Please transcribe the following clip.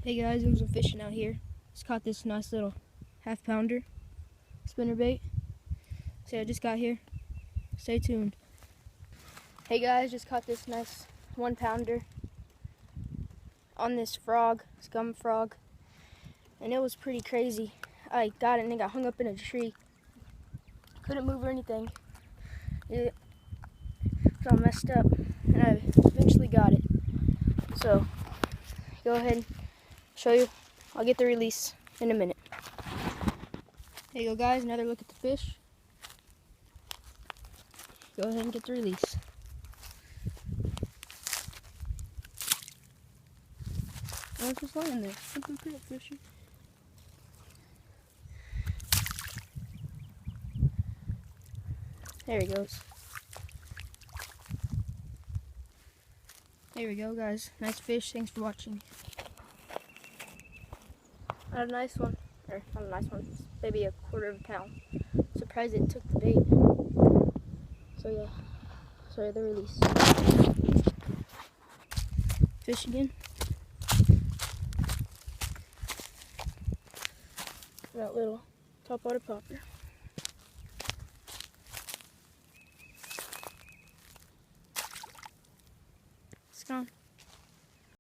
Hey guys, I'm fishing out here. Just caught this nice little half-pounder spinnerbait. See, I just got here. Stay tuned. Hey guys, just caught this nice 1-pounder on this frog, scum frog, and it was pretty crazy. I got it and it got hung up in a tree. Couldn't move or anything. It was all messed up, and I eventually got it. So, go ahead and show you. I'll get the release in a minute. There you go, guys. Another look at the fish. Go ahead and get the release. Oh, it's just lying there. Look at it, fishy. There he goes. There we go, guys. Nice fish. Thanks for watching. Not a nice one. Or, not a nice one. Maybe a 1/4 pound. Surprised it took the bait. So, yeah. Sorry, the release. Fish again. That little topwater popper.